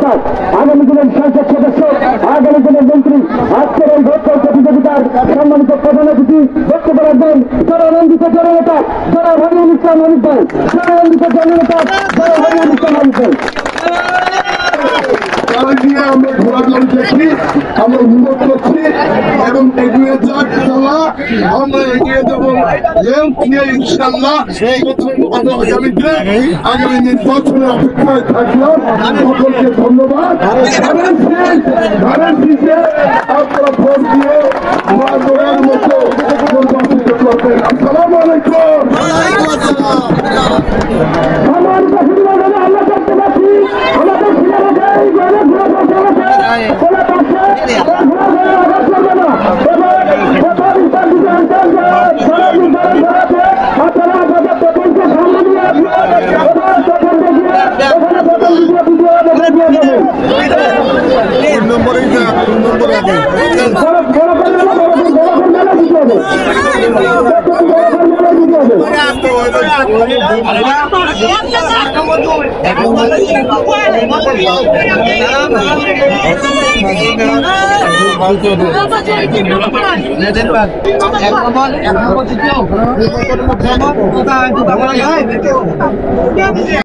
আহ্বায়ক, আগামী দিনের সংসদ সদস্য, আগামী দিনের মন্ত্রী, আজকের এই ভোটর প্রতিযোগিতার সম্মানিত প্রধান অতিথি বক্তব্য রাখবেন জননন্দিত জননেতা জনাব হরিউল ইসলাম হামিদ ভাই। জননন্দিত জননেতা জনাব হরিউল ইসলাম হামিদ ভাই। আমরা ঘোরাঘুরি দেখি, আমরা উন্নত করছি এবং এগিয়ে যাক ইনশাল্লাহ। আমরা এগিয়ে যাবো ইনশাল্লাহ। আগামী নির্বাচনের অপেক্ষায় থাকলাম। সকলকে ধন্যবাদ। আপনারা ভোট দিয়ে মায়ের মতো নির্বাচিত করবেন। আসসালামু আলাইকুম। আমার আমরা করতে পারছি আমাদের